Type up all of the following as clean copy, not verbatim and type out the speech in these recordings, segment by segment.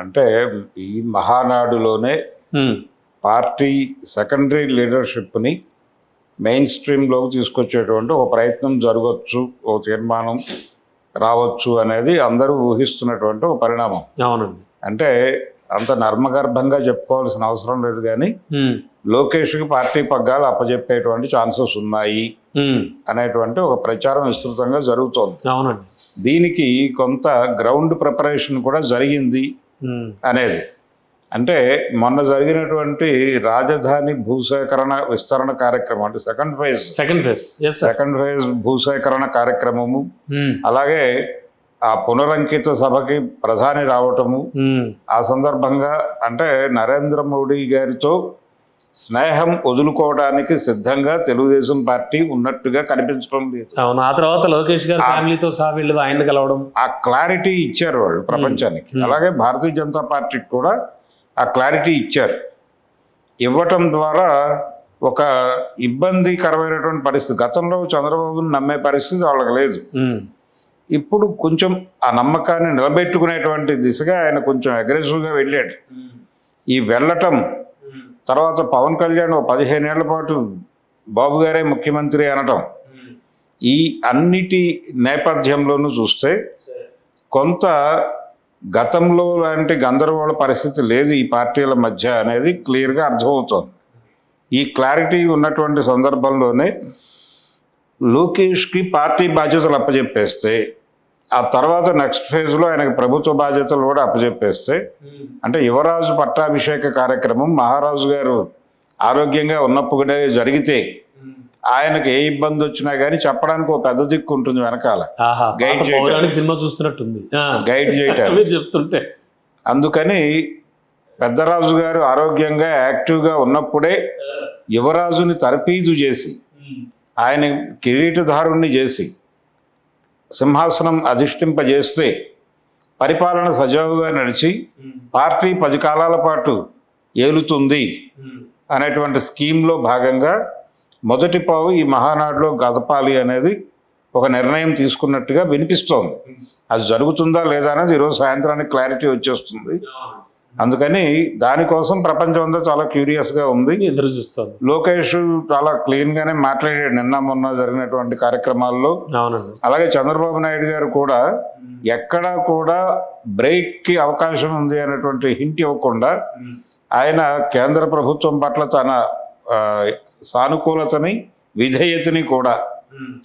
అంటే ఈ మహానాడులోనే party secondary లీడర్షిప్ని main స్ట్రీమ్లోకి తీసుకొచ్చేటువంటి ఒక ప్రయత్నం జరగవచ్చు, ఓ తీర్మానం రావచ్చు అనేది అందరూ ఊహిస్తున్నటువంటి ఒక పరిణామం. అవునండి. అంటే అంత నర్మగర్భంగా చెప్పుకోవాల్సిన అవసరం లేదు, కానీ లోకేష్కి పార్టీ పగ్గాలు అప్పచెప్పేటువంటి ఛాన్సెస్ ఉన్నాయి అనేటువంటి ఒక ప్రచారం విస్తృతంగా జరుగుతోంది. అవునండి. దీనికి కొంత గ్రౌండ్ ప్రిపరేషన్ కూడా జరిగింది అనేది. అంటే మొన్న జరిగినటువంటి రాజధాని భూసేకరణ విస్తరణ కార్యక్రమం, అంటే సెకండ్ ఫేజ్ భూసేకరణ కార్యక్రమము, అలాగే ఆ పునరంకిత సభకి ప్రధాని రావటము, ఆ సందర్భంగా అంటే నరేంద్ర మోడీ గారితో స్నేహం వదులుకోవడానికి సిద్ధంగా తెలుగుదేశం పార్టీ ఉన్నట్టుగా కనిపించడం లేదు. ఆ తర్వాత లోకేష్ గారు ఫ్యామిలీతో సహా వీళ్ళు ఆయన కలవడం, ఆ క్లారిటీ ఇచ్చారు వాళ్ళు ప్రపంచానికి. అలాగే భారతీయ జనతా పార్టీకి కూడా ఆ క్లారిటీ ఇచ్చారు. ఇవ్వటం ద్వారా ఒక ఇబ్బందికరమైనటువంటి పరిస్థితి, గతంలో చంద్రబాబుని నమ్మే పరిస్థితి వాళ్ళకి లేదు. ఇప్పుడు కొంచెం ఆ నమ్మకాన్ని నిలబెట్టుకునేటువంటి దిశగా ఆయన కొంచెం అగ్రెసివ్గా వెళ్ళాడు. ఈ వెళ్ళటం తర్వాత పవన్ కళ్యాణ్ 15 ఏళ్ల పాటు బాబు గారే ముఖ్యమంత్రి అనటం, ఈ అన్నిటి నేపథ్యంలోనూ చూస్తే కొంత గతంలో లాంటి గందరగోళ పరిస్థితి లేదు ఈ పార్టీల మధ్య అనేది క్లియర్గా అర్థమవుతోంది. ఈ క్లారిటీ ఉన్నటువంటి సందర్భంలోనే లోకేష్కి పార్టీ బాధ్యతలు అప్పచెప్పేస్తే, ఆ తర్వాత నెక్స్ట్ ఫేజ్లో ఆయనకు ప్రభుత్వ బాధ్యతలు కూడా అప్పచెప్పేస్తే, అంటే యువరాజు పట్టాభిషేక కార్యక్రమం మహారాజు గారు ఆరోగ్యంగా ఉన్నప్పుడే జరిగితే ఆయనకు ఏ ఇబ్బంది వచ్చినా కానీ చెప్పడానికి ఒక పెద్ద దిక్కు ఉంటుంది వెనకాల, గైడ్ చేయడానికి, సినిమా చూస్తున్నట్టుంది, గైడ్ చేయడానికి చెప్తుంటే. అందుకని పెద్దరాజు గారు ఆరోగ్యంగా యాక్టివ్గా ఉన్నప్పుడే యువరాజుని తర్ఫీదు చేసి ఆయన కిరీటధారుణ్ణి చేసి సింహాసనం అధిష్ఠింపజేస్తే పరిపాలన సజావుగా నడిచి పార్టీ 10 కాలాల పాటు ఏలుతుంది అనేటువంటి స్కీమ్లో భాగంగా మొదటి పావు ఈ మహానాడులో గదపాలి అనేది ఒక నిర్ణయం తీసుకున్నట్టుగా వినిపిస్తోంది. అది జరుగుతుందా లేదా అనేది ఈరోజు సాయంత్రానికి క్లారిటీ వచ్చేస్తుంది. అందుకని దానికోసం ప్రపంచం అంతా చాలా క్యూరియస్గా ఉంది, ఎదురు చూస్తుంది. లోకేష్ చాలా క్లీన్గానే మాట్లాడాడు నిన్న మొన్న జరిగినటువంటి కార్యక్రమాల్లో. అలాగే చంద్రబాబు నాయుడు గారు కూడా ఎక్కడా కూడా బ్రేక్కి అవకాశం ఉంది అనేటువంటి హింట్ ఇవ్వకుండా ఆయన కేంద్ర ప్రభుత్వం పట్ల తన సానుకూలతని విధేయతని కూడా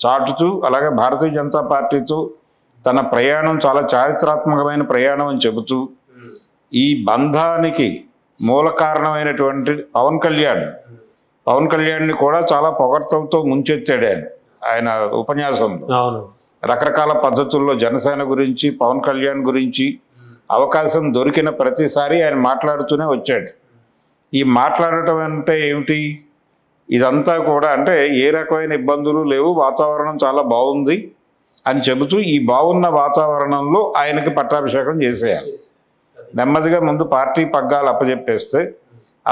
చాటుతూ, అలాగే భారతీయ జనతా పార్టీతో తన ప్రయాణం చాలా చారిత్రాత్మకమైన ప్రయాణం అని చెబుతూ, ఈ బంధానికి మూల కారణమైనటువంటి పవన్ కళ్యాణ్ని కూడా చాలా పొగడ్తలతో ముంచెత్తాడు ఆయన ఉపన్యాసంలో. రకరకాల పద్ధతుల్లో జనసేన గురించి, పవన్ కళ్యాణ్ గురించి అవకాశం దొరికిన ప్రతిసారి ఆయన మాట్లాడుతూనే వచ్చాడు. ఈ మాట్లాడటం అంటే ఏమిటి, ఇదంతా కూడా అంటే ఏ రకమైన ఇబ్బందులు లేవు, వాతావరణం చాలా బాగుంది అని చెబుతూ ఈ బాగున్న వాతావరణంలో ఆయనకి పట్టాభిషేకం చేసేయాలి. నెమ్మదిగా ముందు పార్టీ పగ్గాలు అప్పచెప్పేస్తే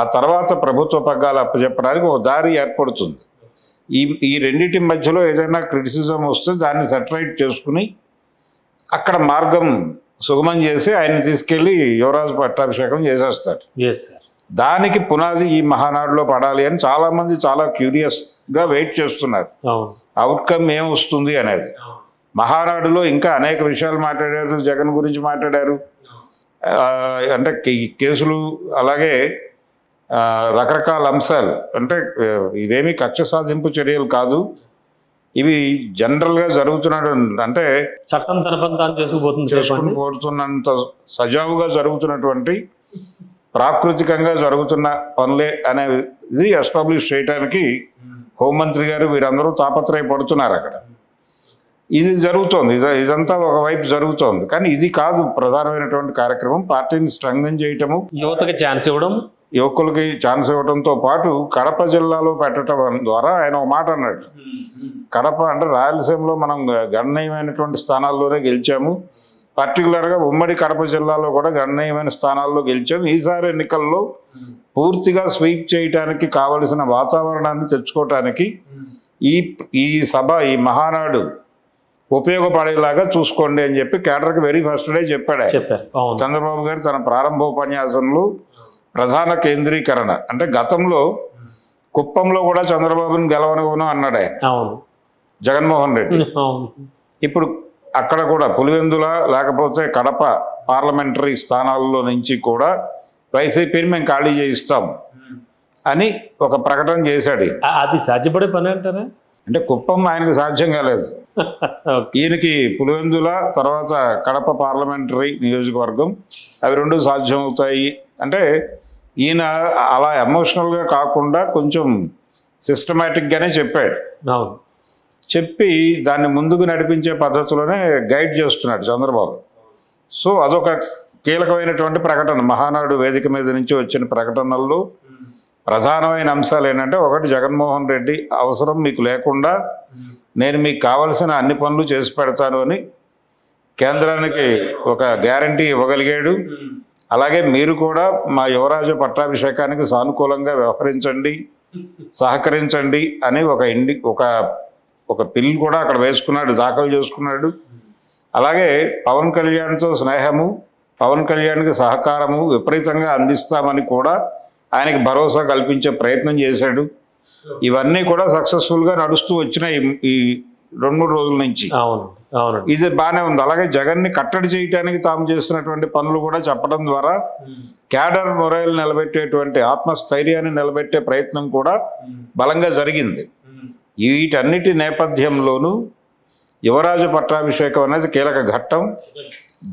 ఆ తర్వాత ప్రభుత్వ పగ్గాలు అప్పచెప్పడానికి ఒక దారి ఏర్పడుతుంది. ఈ రెండింటి మధ్యలో ఏదైనా క్రిటిసిజం వస్తే దాన్ని సెటరైట్ చేసుకుని అక్కడ మార్గం సుగమం చేసి ఆయన తీసుకెళ్ళి యువరాజు పట్టాభిషేకం చేసేస్తాడు. దానికి పునాది ఈ మహానాడులో పడాలి అని చాలామంది చాలా క్యూరియస్గా వెయిట్ చేస్తున్నారు. అవుట్కమ్ ఏం వస్తుంది అనేది. మహానాడులో ఇంకా అనేక విషయాలు మాట్లాడారు, జగన్ గురించి మాట్లాడారు, అంటే కేసులు, అలాగే రకరకాల అంశాలు. అంటే ఇవేమీ కక్ష సాధింపు చర్యలు కాదు, ఇవి జనరల్గా జరుగుతున్నాడు, అంటే చట్టం తన పని తాను చేసుకుని పోతున్నంత సజావుగా జరుగుతున్నటువంటి ప్రాకృతికంగా జరుగుతున్న పనులే అనేది ఎస్టాబ్లిష్ చేయడానికి హోంమంత్రి గారు వీరందరూ తాపత్రయపడుతున్నారు అక్కడ. ఇది జరుగుతోంది, ఇదంతా ఒకవైపు జరుగుతోంది, కానీ ఇది కాదు ప్రధానమైనటువంటి కార్యక్రమం. పార్టీని స్ట్రెంగ్థెన్ చేయటము, యువతకి ఛాన్స్ ఇవ్వడం, యువకులకి ఛాన్స్ ఇవ్వడంతో పాటు కడప జిల్లాలో పెట్టడం ద్వారా ఆయన ఒక మాట అన్నాడు. కడప అంటే రాయలసీమలో మనం గణనీయమైనటువంటి స్థానాల్లోనే గెలిచాము, పర్టికులర్గా ఉమ్మడి కడప జిల్లాలో కూడా గణనీయమైన స్థానాల్లో గెలిచాము. ఈసారి ఎన్నికల్లో పూర్తిగా స్వీప్ చేయడానికి కావలసిన వాతావరణాన్ని తెచ్చుకోవటానికి ఈ సభ, ఈ మహానాడు ఉపయోగపడేలాగా చూసుకోండి అని చెప్పి కేడర్కి వెరీ ఫస్ట్ డే చెప్పాడు ఆయన. చెప్పారు. అవును. చంద్రబాబు గారు తన ప్రారంభోపన్యాసంలో ప్రధాన కేంద్రీకరణ అంటే గతంలో కుప్పంలో కూడా చంద్రబాబుని గెలవనివ్వను అన్నాడు ఆయన అవును. జగన్మోహన్ రెడ్డి. అవును. ఇప్పుడు అక్కడ కూడా పులివెందుల లేకపోతే కడప పార్లమెంటరీ స్థానాల్లో నుంచి కూడా వైసీపీని మేము ఖాళీ చేయిస్తాం అని ఒక ప్రకటన చేశాడు ఈయన. అది సాధ్యపడే పని అంటారా? అంటే కుప్పం ఆయనకు సాధ్యం కాలేదు. ఓకే. ఈయనకి పులివెందుల తర్వాత కడప పార్లమెంటరీ నియోజకవర్గం అవి రెండు సాధ్యం అవుతాయి అంటే ఈయన అలా ఎమోషనల్గా కాకుండా కొంచెం సిస్టమేటిక్గానే చెప్పాడు. అవును. చెప్పి దాన్ని ముందుకు నడిపించే పద్ధతిలోనే గైడ్ చేస్తున్నాడు చంద్రబాబు. సో అదొక కీలకమైనటువంటి ప్రకటన. మహానాడు వేదిక మీద నుంచి వచ్చిన ప్రకటనల్లో ప్రధానమైన అంశాలు ఏంటంటే, ఒకటి, జగన్మోహన్ రెడ్డి అవసరం మీకు లేకుండా నేను మీకు కావలసిన అన్ని పనులు చేసి పెడతాను అని కేంద్రానికి ఒక గ్యారంటీ ఇవ్వగలిగాడు. అలాగే మీరు కూడా మా యువరాజు పట్టాభిషేకానికి సానుకూలంగా వ్యవహరించండి, సహకరించండి అని ఒక బిల్ కూడా అక్కడ వేసుకున్నాడు, దాఖలు చేసుకున్నాడు. అలాగే పవన్ కళ్యాణ్తో స్నేహము, పవన్ కళ్యాణ్కి సహకారము విపరీతంగా అందిస్తామని కూడా ఆయనకి భరోసా కల్పించే ప్రయత్నం చేశాడు. ఇవన్నీ కూడా సక్సెస్ఫుల్గా నడుస్తూ వచ్చినాయి ఈ 2-3 రోజుల నుంచి. అవును. అవును. ఇది బాగానే ఉంది. అలాగే జగన్ని కట్టడి చేయడానికి తాము చేస్తున్నటువంటి పనులు కూడా చెప్పడం ద్వారా క్యాడర్ మొరైల్ నిలబెట్టేటువంటి ఆత్మస్థైర్యాన్ని నిలబెట్టే ప్రయత్నం కూడా బలంగా జరిగింది. వీటన్నిటి నేపథ్యంలోనూ యువరాజు పట్టాభిషేకం అనేది కీలక ఘట్టం.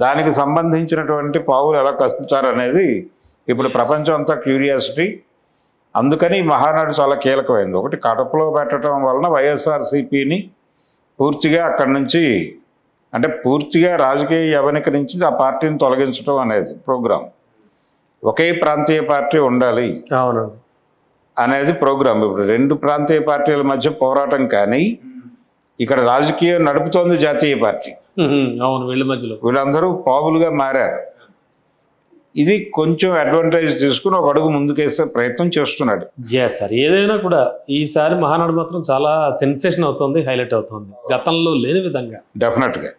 దానికి సంబంధించినటువంటి పావులు ఎలా కలుపుతారనేది ఇప్పుడు ప్రపంచం అంతా క్యూరియాసిటీ. అందుకని మహానాడు చాలా కీలకమైంది. ఒకటి, కడపలో పెట్టడం వలన వైఎస్ఆర్సీపీని పూర్తిగా అక్కడి నుంచి అంటే పూర్తిగా రాజకీయ యవనిక నుంచి ఆ పార్టీని తొలగించడం అనేది ప్రోగ్రాం. ఒకే ప్రాంతీయ పార్టీ ఉండాలి అవునండి అనేది ప్రోగ్రాం. ఇప్పుడు 2 ప్రాంతీయ పార్టీల మధ్య పోరాటం కానీ ఇక్కడ రాజకీయం నడుపుతోంది జాతీయ పార్టీ. అవును. వీళ్ళ మధ్యలో వీళ్ళందరూ పావులుగా మారారు. ఇది కొంచెం అడ్వాంటేజ్ తీసుకుని ఒక అడుగు ముందుకేసే ప్రయత్నం చేస్తున్నాడు. సార్ ఏదైనా కూడా ఈసారి మహానాడు మాత్రం చాలా సెన్సేషన్ అవుతుంది, హైలైట్ అవుతుంది, గతంలో లేని విధంగా. డెఫినెట్గా